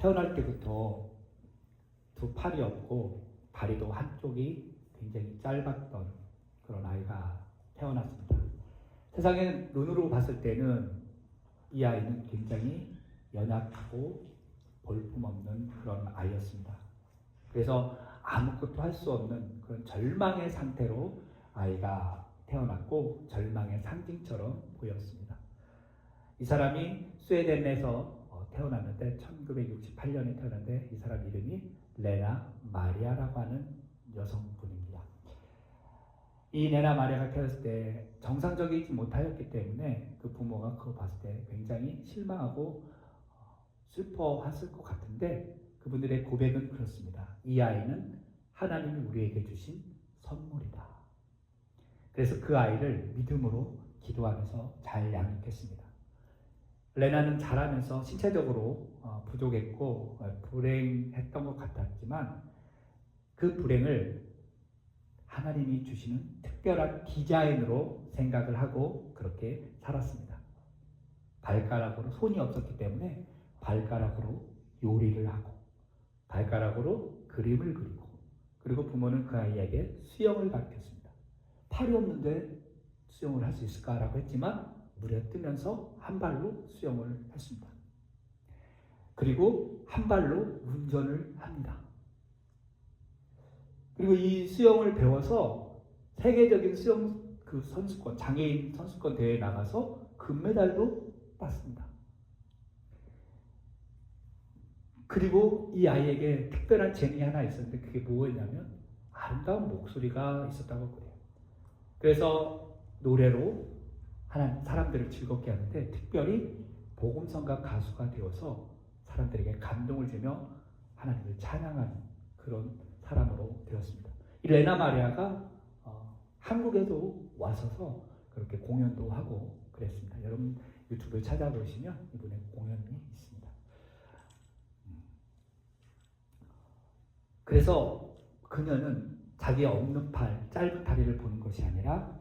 태어날 때부터 두 팔이 없고 다리도 한쪽이 굉장히 짧았던 그런 아이가 태어났습니다. 세상에 눈으로 봤을 때는 이 아이는 굉장히 연약하고 볼품없는 그런 아이였습니다. 그래서 아무것도 할 수 없는 그런 절망의 상태로 아이가 태어났고 절망의 상징처럼 보였습니다. 이 사람이 스웨덴에서 태어났는데 1968년에 태어났는데 이 사람 이름이 레나 마리아라고 하는 여성분입니다. 이 레나 마리아가 태어났을 때 정상적이지 못하였기 때문에 그 부모가 그거 봤을 때 굉장히 실망하고 슬퍼했을 것 같은데 그분들의 고백은 그렇습니다. 이 아이는 하나님이 우리에게 주신 선물이다. 그래서 그 아이를 믿음으로 기도하면서 잘 양육했습니다. 레나는 자라면서 신체적으로 부족했고 불행했던 것 같았지만 그 불행을 하나님이 주시는 특별한 디자인으로 생각을 하고 그렇게 살았습니다. 발가락으로 손이 없었기 때문에 발가락으로 요리를 하고 발가락으로 그림을 그리고 그리고 부모는 그 아이에게 수영을 가르쳤습니다. 팔이 없는데 수영을 할 수 있을까라고 했지만 물에 뜨면서 한 발로 수영을 했습니다. 그리고 한 발로 운전을 합니다. 그리고 이 수영을 배워서 세계적인 수영 선수권, 장애인 선수권 대회에 나가서 금메달도 땄습니다. 그리고 이 아이에게 특별한 재능이 하나 있었는데 그게 뭐였냐면 아름다운 목소리가 있었다고 그래요. 그래서 노래로 하나님 사람들을 즐겁게 하는데 특별히 복음성가 가수가 되어서 사람들에게 감동을 주며 하나님을 찬양하는 그런 사람으로 되었습니다. 이 레나 마리아가 한국에도 와서서 그렇게 공연도 하고 그랬습니다. 여러분 유튜브에 찾아보시면 이분의 공연이 있습니다. 그래서 그녀는 자기의 없는 팔, 짧은 다리를 보는 것이 아니라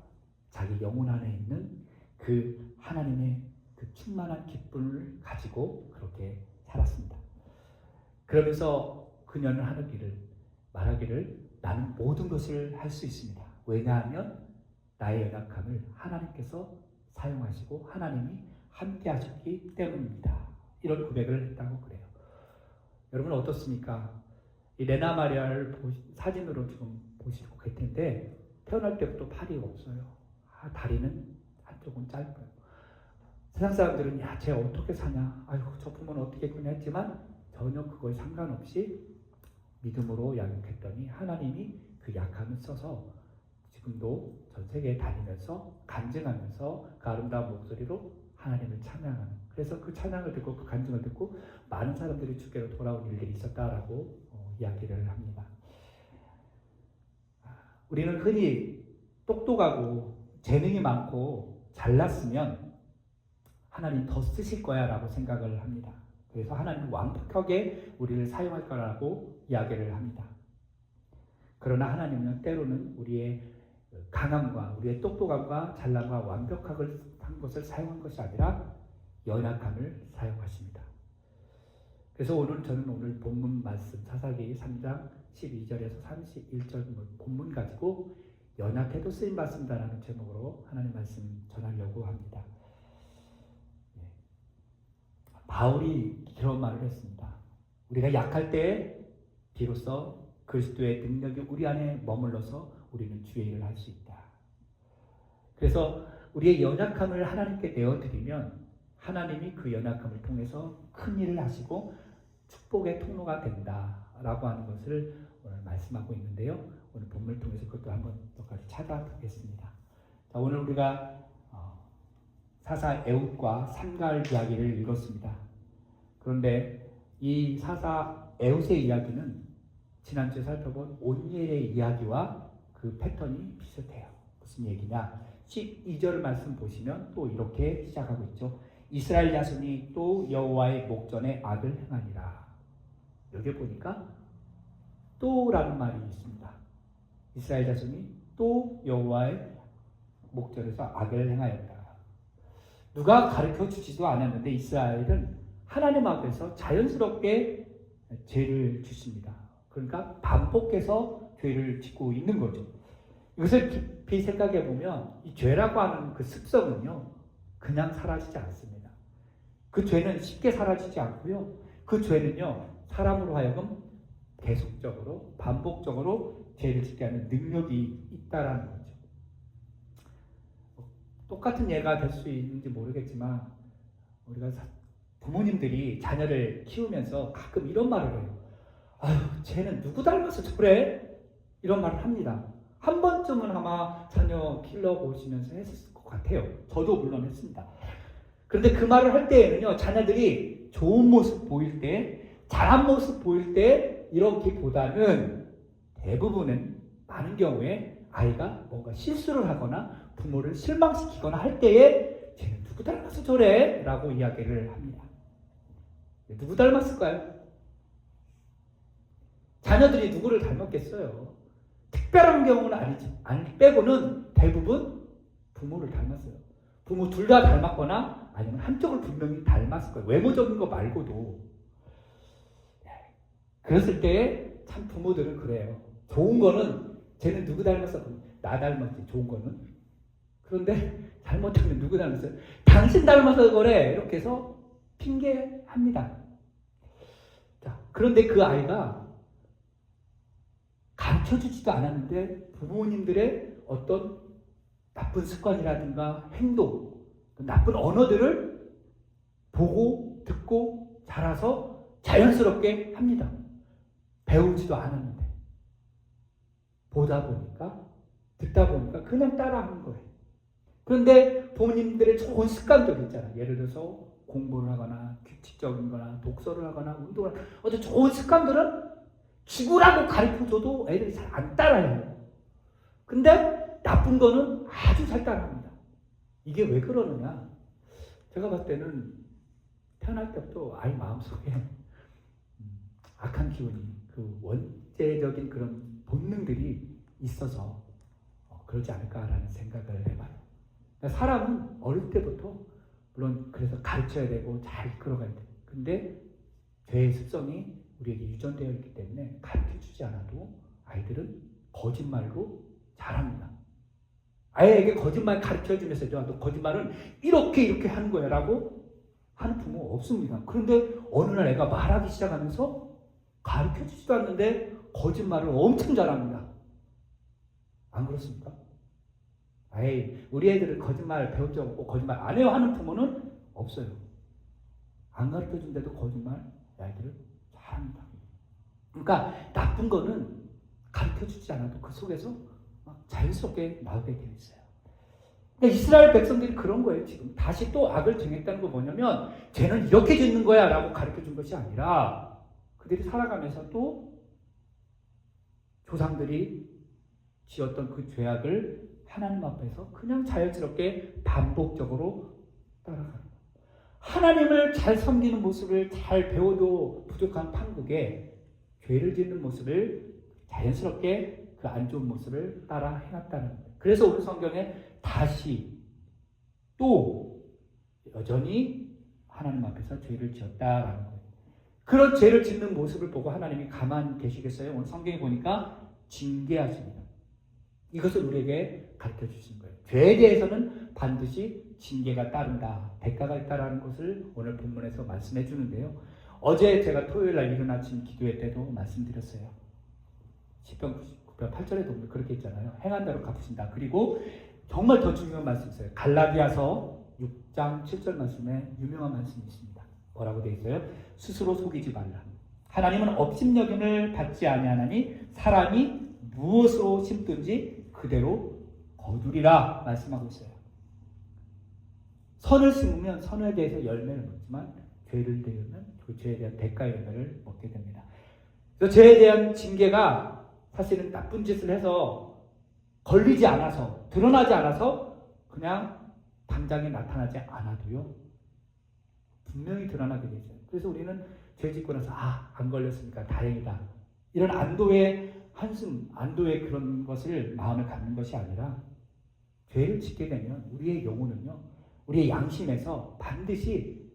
자기 영혼 안에 있는 그 하나님의 그 충만한 기쁨을 가지고 그렇게 살았습니다. 그러면서 그녀는 말하기를 나는 모든 것을 할 수 있습니다. 왜냐하면 나의 연약함을 하나님께서 사용하시고 하나님이 함께 하셨기 때문입니다. 이런 고백을 했다고 그래요. 여러분 어떻습니까? 이 레나 마리아를 사진으로 지금 보시고 계실 텐데 태어날 때부터 팔이 없어요. 다리는 한쪽은 짧아요. 세상 사람들은 쟤 어떻게 사냐? 아이고 저 부모는 어떻게 했구나 했지만 전혀 그거에 상관없이 믿음으로 양육했더니 하나님이 그 약함을 써서 지금도 전 세계에 다니면서 간증하면서 그 아름다운 목소리로 하나님을 찬양하는 그래서 그 찬양을 듣고 그 간증을 듣고 많은 사람들이 주께로 돌아온 일들이 있었다라고 이야기를 합니다. 우리는 흔히 똑똑하고 재능이 많고 잘났으면 하나님 더 쓰실 거야 라고 생각을 합니다. 그래서 하나님은 완벽하게 우리를 사용할 거라고 이야기를 합니다. 그러나 하나님은 때로는 우리의 강함과 우리의 똑똑함과 잘남과 완벽한 것을 사용한 것이 아니라 연약함을 사용하십니다. 그래서 저는 오늘 본문 말씀 사사기 3장 12절에서 31절 본문 가지고 연약해도 쓰임 받습니다라는 제목으로 하나님 말씀 전하려고 합니다. 바울이 그런 말을 했습니다. 우리가 약할 때 비로소 그리스도의 능력이 우리 안에 머물러서 우리는 주의 일을 할 수 있다. 그래서 우리의 연약함을 하나님께 내어드리면 하나님이 그 연약함을 통해서 큰 일을 하시고 축복의 통로가 된다라고 하는 것을 오늘 말씀하고 있는데요. 오늘 본문을 통해서 그것도 한번 몇 가지 찾아보겠습니다. 자, 오늘 우리가 사사 에훗과 삼갈 이야기를 읽었습니다. 그런데 이 사사 에훗의 이야기는 지난주에 살펴본 온니엘의 이야기와 그 패턴이 비슷해요. 무슨 얘기냐? 12절 말씀 보시면 또 이렇게 시작하고 있죠. 이스라엘 자손이 또 여호와의 목전에 악을 행하니라. 여기 보니까 또라는 말이 있습니다. 이스라엘 자손이 또 여호와의 목전에서 악을 행하였다. 누가 가르쳐 주지도 않았는데 이스라엘은 하나님 앞에서 자연스럽게 죄를 짓습니다. 그러니까 반복해서 죄를 짓고 있는 거죠. 이것을 깊이 생각해 보면 이 죄라고 하는 그 습성은요, 그냥 사라지지 않습니다. 그 죄는 쉽게 사라지지 않고요. 그 죄는요, 사람으로 하여금 계속적으로 반복적으로 죄를 짓게 하는 능력이 있다라는 거죠. 똑같은 예가 될 수 있는지 모르겠지만 우리가 부모님들이 자녀를 키우면서 가끔 이런 말을 해요. 아유, 쟤는 누구 닮아서 저래? 이런 말을 합니다. 한 번쯤은 아마 자녀 길러보시면서 했을 것 같아요. 저도 물론 했습니다. 그런데 그 말을 할 때에는요, 자녀들이 좋은 모습 보일 때, 잘한 모습 보일 때 이렇기보다는 대부분은 많은 경우에 아이가 뭔가 실수를 하거나 부모를 실망시키거나 할 때에 쟤는 누구 닮아서 저래? 라고 이야기를 합니다. 누구 닮았을까요? 자녀들이 누구를 닮았겠어요? 특별한 경우는 아니죠. 안 빼고는 대부분 부모를 닮았어요. 부모 둘 다 닮았거나 아니면 한쪽을 분명히 닮았을 거예요. 외모적인 거 말고도. 그랬을 때 참 부모들은 그래요. 좋은 거는 쟤는 누구 닮았어? 나 닮았지, 좋은 거는. 그런데 잘못하면 누구 닮았어요? 당신 닮아서 그래. 이렇게 해서 핑계합니다. 자, 그런데 그 아이가 가르쳐주지도 않았는데 부모님들의 어떤 나쁜 습관이라든가 행동, 나쁜 언어들을 보고 듣고 자라서 자연스럽게 합니다. 배우지도 않았는데 보다 보니까 듣다 보니까 그냥 따라하는 거예요. 그런데 부모님들의 좋은 습관들 있잖아요. 예를 들어서 공부를 하거나 규칙적인 거나 독서를 하거나 운동을 하거나 어떤 좋은 습관들은 죽으라고 가르쳐줘도 애들이 잘 안 따라해요. 근데 나쁜 거는 아주 잘 따라합니다. 이게 왜 그러느냐? 제가 봤을 때는 태어날 때부터 아이 마음속에 악한 기운이, 그 원죄적인 그런 본능들이 있어서 그러지 않을까라는 생각을 해봐요. 그러니까 사람은 어릴 때부터 물론 그래서 가르쳐야 되고 잘 이끌어가야 돼요. 근데 죄의 습성이 우리에게 유전되어 있기 때문에 가르쳐주지 않아도 아이들은 거짓말로 잘합니다. 아이에게 거짓말 가르쳐주면서 너 거짓말은 이렇게 하는 거야 라고 하는 부모 없습니다. 그런데 어느 날 애가 말하기 시작하면서 가르쳐주지도 않는데 거짓말을 엄청 잘합니다. 안 그렇습니까? 우리 애들은 거짓말 배운 적 없고 거짓말 안 해요 하는 부모는 없어요. 안 가르쳐준데도 거짓말 아이들을 잘합니다. 그러니까 나쁜 거는 가르쳐주지 않아도 그 속에서 자연스럽게 나오게 되어 있어요. 그러니까 이스라엘 백성들이 그런 거예요. 지금 다시 또 악을 정했다는 거 뭐냐면 쟤는 이렇게 짓는 거야 라고 가르쳐준 것이 아니라 그들이 살아가면서 또 조상들이 지었던 그 죄악을 하나님 앞에서 그냥 자연스럽게 반복적으로 따라가는 거예요. 하나님을 잘 섬기는 모습을 잘 배워도 부족한 판국에 죄를 짓는 모습을 자연스럽게 그 안 좋은 모습을 따라 해왔다는 거예요. 그래서 오늘 성경에 다시 또 여전히 하나님 앞에서 죄를 지었다라는 거예요. 그런 죄를 짓는 모습을 보고 하나님이 가만히 계시겠어요? 오늘 성경에 보니까 징계하십니다. 이것을 우리에게 가르쳐 주신 거예요. 죄에 대해서는 반드시 징계가 따른다, 대가가 있다라는 것을 오늘 본문에서 말씀해 주는데요. 어제 제가 토요일 날 이른 아침 기도회 때도 말씀드렸어요. 시편 99편 8절에도 그렇게 있잖아요. 행한 대로 갚으신다. 그리고 정말 더 중요한 말씀이 있어요. 갈라디아서 6장 7절 말씀에 유명한 말씀이 있습니다. 뭐라고 되어 있어요? 스스로 속이지 말라. 하나님은 업신여김을 받지 아니하나니 사람이 무엇으로 심든지 그대로 거두리라 말씀하고 있어요. 선을 심으면 선에 대해서 열매를 먹지만 죄를 대면 그 죄에 대한 대가 열매를 먹게 됩니다. 그래서 죄에 대한 징계가 사실은 나쁜 짓을 해서 걸리지 않아서 드러나지 않아서 그냥 당장에 나타나지 않아도요 분명히 드러나게 되죠. 그래서 우리는 죄 짓고 나서 안 걸렸으니까 다행이다 이런 안도의 한숨, 안도의 그런 것을 마음에 갖는 것이 아니라 죄를 짓게 되면 우리의 영혼은요 우리의 양심에서 반드시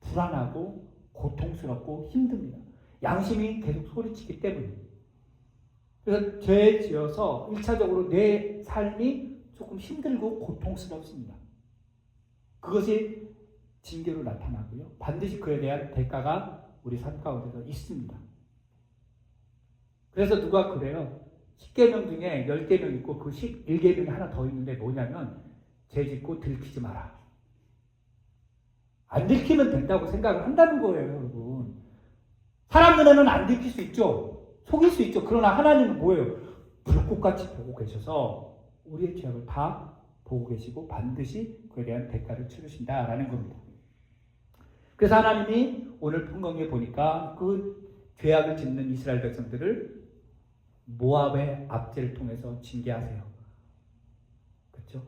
불안하고 고통스럽고 힘듭니다. 양심이 계속 소리치기 때문에. 그래서 죄 지어서 1차적으로 내 삶이 조금 힘들고 고통스럽습니다. 그것이 징계로 나타나고요. 반드시 그에 대한 대가가 우리 삶 가운데서 있습니다. 그래서 누가 그래요. 10계명 중에 10계명 있고 그 11계명이 하나 더 있는데 뭐냐면 죄 짓고 들키지 마라. 안 들키면 된다고 생각을 한다는 거예요, 여러분. 사람 눈에는 안 들킬 수 있죠. 속일 수 있죠. 그러나 하나님은 뭐예요? 불꽃같이 보고 계셔서 우리의 죄악을 다 보고 계시고 반드시 그에 대한 대가를 치르신다라는 겁니다. 그래서 하나님이 오늘 풍경에 보니까 그 죄악을 짓는 이스라엘 백성들을 모압의 압제를 통해서 징계하세요. 그렇죠?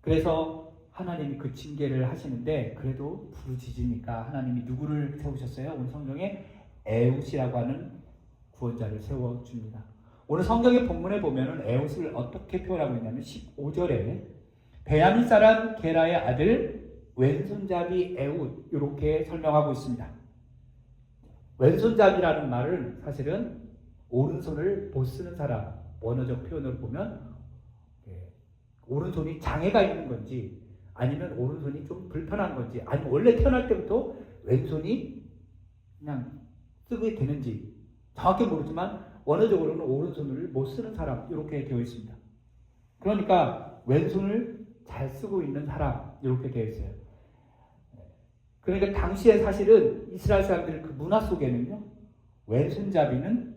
그래서 하나님이 그 징계를 하시는데 그래도 부르짖으니까 하나님이 누구를 세우셨어요? 오늘 성경에 에웃이라고 하는 구원자를 세워줍니다. 오늘 성경의 본문에 보면은 에웃을 어떻게 표현하고 있냐면 15절에 베냐민 사람 게라의 아들 왼손잡이 에웃 이렇게 설명하고 있습니다. 왼손잡이라는 말은 사실은 오른손을 못 쓰는 사람, 원어적 표현으로 보면 오른손이 장애가 있는 건지 아니면 오른손이 좀 불편한 건지 아니면 원래 태어날 때부터 왼손이 그냥 쓰게 되는지 정확히 모르지만 원어적으로는 오른손을 못 쓰는 사람 이렇게 되어 있습니다. 그러니까 왼손을 잘 쓰고 있는 사람 이렇게 되어 있어요. 그러니까 당시에 사실은 이스라엘 사람들 그 문화 속에는요 왼손잡이는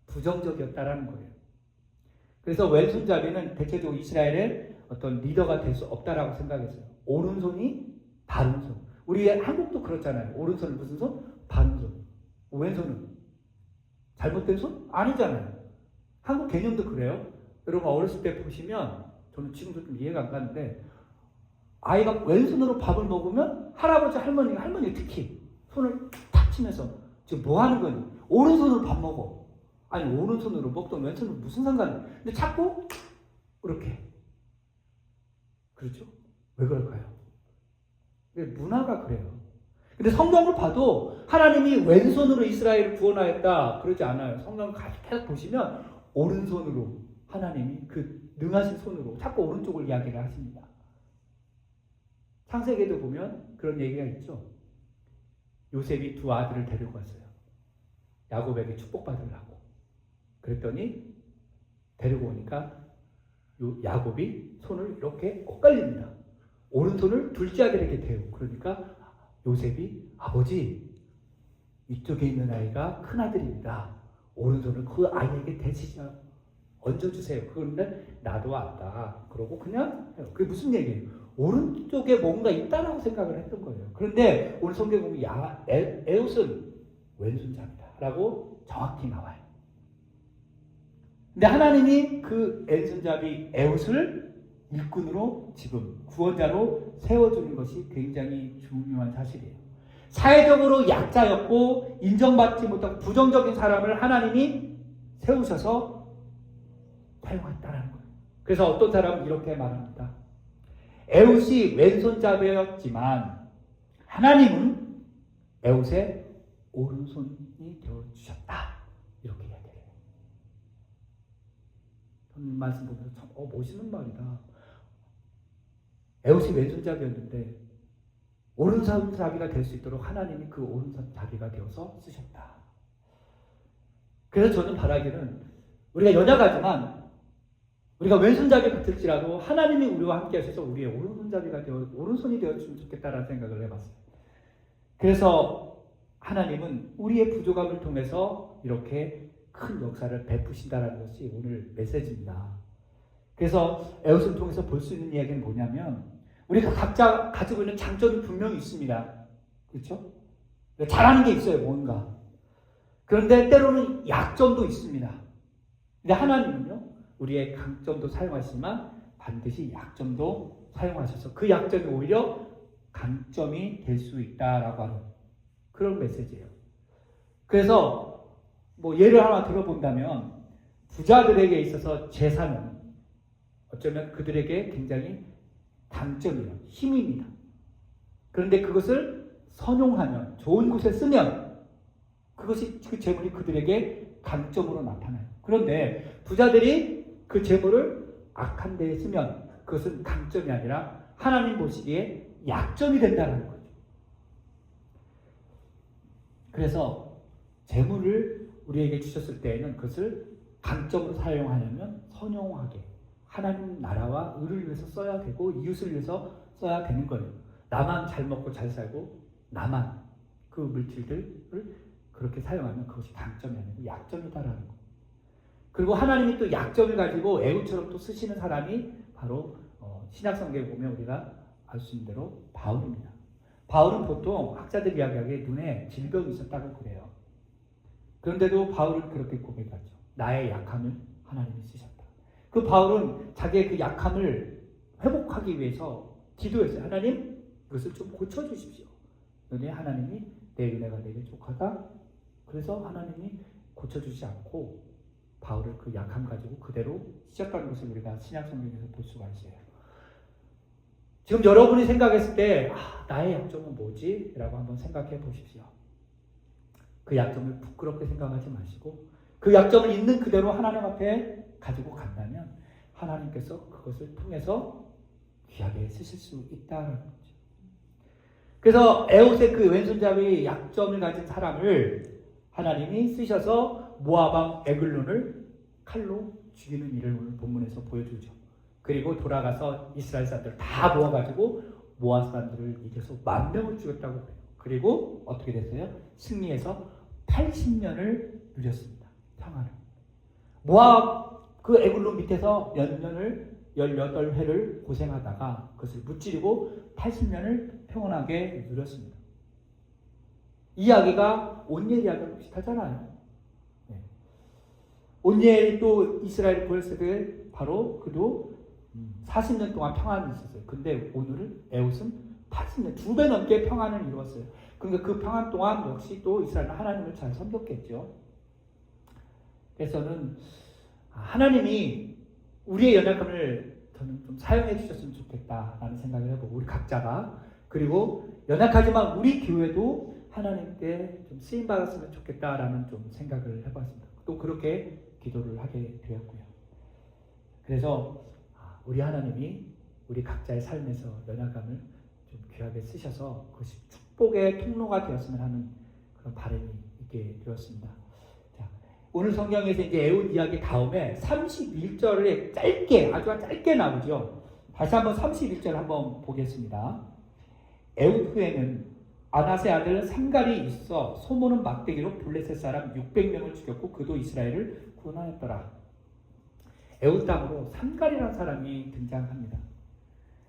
부정적이었다라는 거예요. 그래서 왼손잡이는 대체적으로 이스라엘의 어떤 리더가 될 수 없다라고 생각했어요. 오른손이 바른 손. 우리 한국도 그렇잖아요. 오른손은 무슨 손? 바른 손. 왼손은 잘못된 손? 아니잖아요. 한국 개념도 그래요. 여러분 어렸을 때 보시면 저는 지금도 좀 이해가 안 가는데 아이가 왼손으로 밥을 먹으면 할아버지 할머니 특히 손을 탁 치면서 지금 뭐 하는 거니? 오른손으로 밥 먹어. 아니 오른손으로 먹던 왼손으로 무슨 상관이야? 근데 자꾸 이렇게 그렇죠? 왜 그럴까요? 문화가 그래요. 근데 성경을 봐도 하나님이 왼손으로 이스라엘을 구원하였다 그러지 않아요. 성경 계속 보시면 오른손으로 하나님이 그 능하신 손으로 자꾸 오른쪽을 이야기를 하십니다. 창세기에도 보면 그런 얘기가 있죠. 요셉이 두 아들을 데리고 갔어요. 야곱에게 축복받으려고. 그랬더니 데리고 오니까 야곱이 손을 이렇게 엇갈립니다. 오른손을 둘째 아들에게 대고 그러니까 요셉이 아버지 이쪽에 있는 아이가 큰 아들입니다. 오른손을 그 아이에게 대시자 얹어주세요. 그런데 나도 안다. 그러고 그냥 해요. 그게 무슨 얘기예요? 오른쪽에 뭔가 있다라고 생각을 했던 거예요. 그런데 오늘 성경 보면 에웃은 왼손잡이다 라고 정확히 나와요. 근데 하나님이 그 왼손잡이 에웃을 일꾼으로 지금 구원자로 세워주는 것이 굉장히 중요한 사실이에요. 사회적으로 약자였고 인정받지 못하고 부정적인 사람을 하나님이 세우셔서 사용했다는 거예요. 그래서 어떤 사람은 이렇게 말합니다. 에웃이 왼손잡이였지만 하나님은 에웃의 오른손이 되어주셨다. 이렇게 이야기해요. 말씀 보면서 참 멋있는 말이다. 에웃이 왼손잡이였는데 오른손잡이가 될 수 있도록 하나님이 그 오른손잡이가 되어서 쓰셨다. 그래서 저는 바라기는 우리가 연약하지만 우리가 왼손잡이 같을지라도 하나님이 우리와 함께 하셔서 우리의 오른손이 되어주면 좋겠다라는 생각을 해봤어요. 그래서 하나님은 우리의 부족함을 통해서 이렇게 큰 역사를 베푸신다는 것이 오늘 메시지입니다. 그래서 에웃을 통해서 볼 수 있는 이야기는 뭐냐면 우리가 각자 가지고 있는 장점이 분명히 있습니다. 그렇죠? 잘하는 게 있어요, 뭔가. 그런데 때로는 약점도 있습니다. 근데 하나님은요, 우리의 강점도 사용하시지만 반드시 약점도 사용하셔서 그 약점이 오히려 강점이 될 수 있다라고 하는 그런 메시지예요. 그래서 예를 하나 들어본다면 부자들에게 있어서 재산은 어쩌면 그들에게 굉장히 강점이에요. 힘입니다. 그런데 그것을 선용하면, 좋은 곳에 쓰면 그것이 그 재물이 그들에게 강점으로 나타나요. 그런데 부자들이 그 재물을 악한 데에 쓰면 그것은 강점이 아니라 하나님 보시기에 약점이 된다는 거죠. 그래서 재물을 우리에게 주셨을 때에는 그것을 강점으로 사용하려면 선용하게 하나님 나라와 의를 위해서 써야 되고 이웃을 위해서 써야 되는 거예요. 나만 잘 먹고 잘 살고 나만 그 물질들을 그렇게 사용하면 그것이 강점이 아니고 약점이다라는 거예요. 그리고 하나님이 또 약점을 가지고 애우처럼 또 쓰시는 사람이 바로 신약성경에 보면 우리가 알 수 있는 대로 바울입니다. 바울은 보통 학자들 이야기하기에 눈에 질병이 있었다고 그래요. 그런데도 바울은 그렇게 고백하죠. 나의 약함을 하나님이 쓰셨다. 그 바울은 자기의 그 약함을 회복하기 위해서 기도했어요. 하나님, 그것을 좀 고쳐주십시오. 그런데 하나님이 내 은혜가 내게 족하다. 그래서 하나님이 고쳐주지 않고 바울을 그 약함 가지고 그대로 쓰셨다는 것을 우리가 신약성경에서 볼 수가 있어요. 지금 여러분이 생각했을 때 나의 약점은 뭐지? 라고 한번 생각해 보십시오. 그 약점을 부끄럽게 생각하지 마시고 그 약점을 있는 그대로 하나님 앞에 가지고 간다면 하나님께서 그것을 통해서 귀하게 쓰실 수 있다는 거죠. 그래서 에웃의 그 왼손잡이 약점을 가진 사람을 하나님이 쓰셔서 모압 왕 에글론을 칼로 죽이는 일을 오늘 본문에서 보여주죠. 그리고 돌아가서 이스라엘 사람들을 다 모아가지고 모압 사람들을 이겨서 10,000명을 죽였다고 해요. 그리고 어떻게 됐어요? 승리해서 80년을 누렸습니다. 평안을. 모압 그 에글론 밑에서 몇 년을 18회를 고생하다가 그것을 무찌르고 80년을 평온하게 누렸습니다. 이야기가 온니엘 이야기랑 비슷하잖아요. 네. 온니엘이 또 이스라엘을 보였을 때 바로 그도 40년 동안 평안이 있었어요. 근데 오늘은 에웃은 80년, 2배 넘게 평안을 이루었어요. 그러니까 그 평안 동안 역시 또 이스라엘은 하나님을 잘 섬겼겠죠. 그래서는 하나님이 우리의 연약함을 저는 좀 사용해 주셨으면 좋겠다라는 생각을 해보고 우리 각자가 그리고 연약하지만 우리 교회도 하나님께 좀 쓰임 받았으면 좋겠다라는 좀 생각을 해봤습니다. 또 그렇게 기도를 하게 되었고요. 그래서 우리 하나님이 우리 각자의 삶에서 연약함을 좀 귀하게 쓰셔서 그것이 축복의 통로가 되었으면 하는 그런 바람이 있게 되었습니다. 자, 오늘 성경에서 이제 에웃 이야기 다음에 31절에 짧게 아주 짧게 나오죠. 다시 한번 31절 한번 보겠습니다. 에웃 후에는 아낫의 아들 삼갈이 있어 소모는 막대기로 블레셋 사람 600명을 죽였고 그도 이스라엘을 구원하였더라. 에웃 땅으로 삼갈이라는 사람이 등장합니다.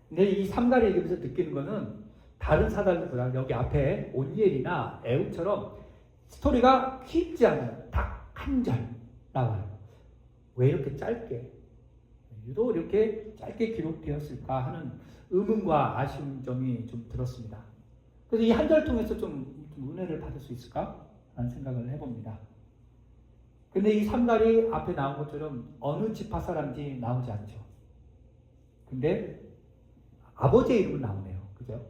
근데 이 삼갈이 여기서 느끼는 것은 다른 사람들보다 여기 앞에 온니엘이나 에웃처럼 스토리가 깊지 않아요. 딱 한 절 나와요. 왜 이렇게 짧게 유독 이렇게 짧게 기록되었을까 하는 의문과 아쉬운 점이 좀 들었습니다. 그래서 이 한 절 통해서 좀 은혜를 받을 수 있을까 하는 생각을 해봅니다. 근데 이 삼갈이 앞에 나온 것처럼 어느 지파 사람인지 나오지 않죠. 근데 아버지의 이름은 나오네요. 그죠?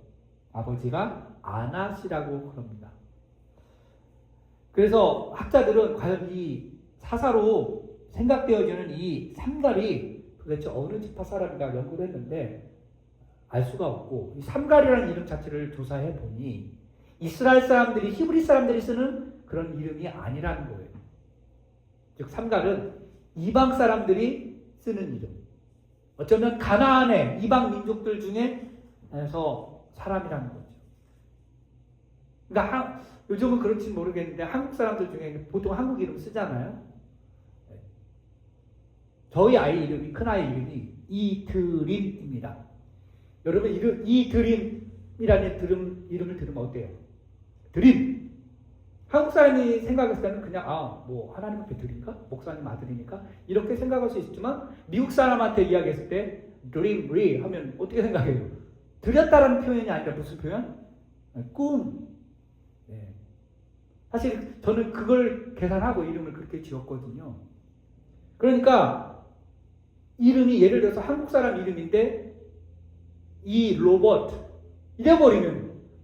아버지가 아낫이라고 그럽니다. 그래서 학자들은 과연 이 사사로 생각되어지는 이 삼갈이 도대체 어느 지파 사람인가 연구를 했는데 알 수가 없고 이 삼갈이라는 이름 자체를 조사해 보니 이스라엘 사람들이 히브리 사람들이 쓰는 그런 이름이 아니라는 거예요. 즉 삼갈은 이방 사람들이 쓰는 이름. 어쩌면 가나안의 이방 민족들 중에서 사람이라는 거죠. 그러니까 요즘은 그렇지 모르겠는데 한국 사람들 중에 보통 한국 이름 쓰잖아요. 저희 아이 이름이 큰아이 이름이 이드림입니다. 여러분 이드림이라는 이름을 들으면 어때요? 드림. 한국 사람이 생각했을 때는 그냥 뭐 하나님 앞에 드림인가? 목사님 아들이니까 이렇게 생각할 수 있지만 미국 사람한테 이야기했을 때 드림 하면 어떻게 생각해요? 드렸다라는 표현이 아니라 무슨 표현? 꿈. 네. 사실 저는 그걸 계산하고 이름을 그렇게 지었거든요. 그러니까 이름이 예를 들어서 한국 사람 이름인데 이 로버트 이래버리면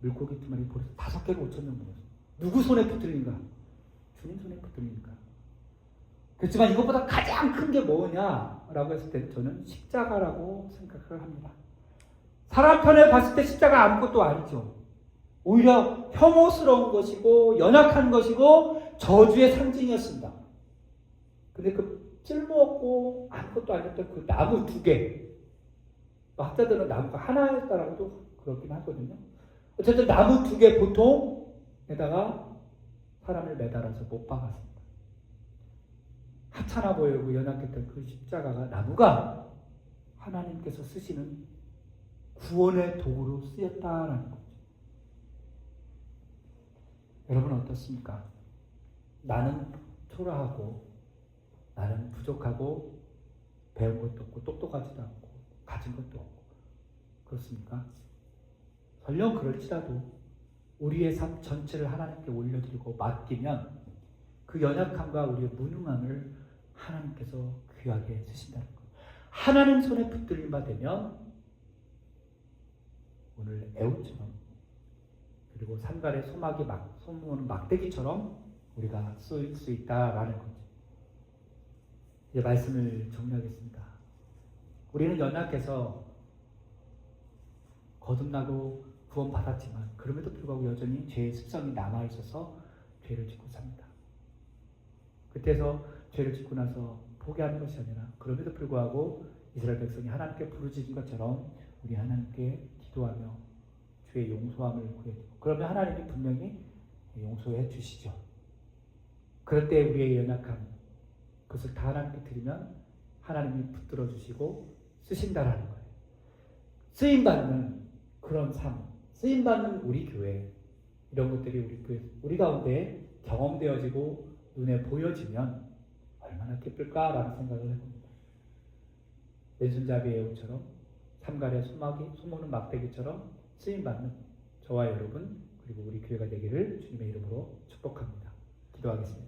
물고기 2마리 보리새 5개를 5천 명 먹었어요. 누구 손에 붙들린가? 주님 손에 붙들리니까. 그렇지만 이것보다 가장 큰 게 뭐냐라고 했을 때 저는 십자가라고 생각을 합니다. 사람 편에 봤을 때 십자가 아무것도 아니죠. 오히려 혐오스러운 것이고 연약한 것이고 저주의 상징이었습니다. 근데 그 쓸모없고 아무것도 아니었던 그 나무 2개, 학자들은 나무가 하나였다라고도 그렇긴 하거든요. 어쨌든 나무 2개 보통에다가 사람을 매달아서 못 박았습니다. 하찮아 보이고 연약했던 그 십자가가, 나무가 하나님께서 쓰시는 구원의 도구로 쓰였다라는 거죠. 여러분 어떻습니까? 나는 초라하고 나는 부족하고 배운 것도 없고 똑똑하지도 않고 가진 것도 없고 그렇습니까? 설령 그럴지라도 우리의 삶 전체를 하나님께 올려드리고 맡기면 그 연약함과 우리의 무능함을 하나님께서 귀하게 쓰신다는 것. 하나님 손에 붙들림 바 되면 오늘 애우처럼 그리고 산갈의 소문 막대기처럼 우리가 쓰일 수 있다라는 거죠. 이제 말씀을 정리하겠습니다. 우리는 연약해서 거듭나고 구원받았지만 그럼에도 불구하고 여전히 죄의 습성이 남아있어서 죄를 짓고 삽니다. 그때서 죄를 짓고 나서 포기하는 것이 아니라 그럼에도 불구하고 이스라엘 백성이 하나님께 부르짖은 것처럼 우리 하나님께 기도하며 주의 용서함을 구해드리고 그러면 하나님이 분명히 용서해 주시죠. 그럴 때 우리의 연약함 그것을 다 하나님께 드리면 하나님이 붙들어 주시고 쓰신다라는 거예요. 쓰임받는 그런 삶, 쓰임받는 우리 교회 이런 것들이 우리 가운데 경험되어지고 눈에 보여지면 얼마나 기쁠까라는 생각을 해봅니다. 왼손잡이의 옷처럼 삼갈의 소모는 막대기처럼 쓰임받는 저와 여러분 그리고 우리 교회가 되기를 주님의 이름으로 축복합니다. 기도하겠습니다.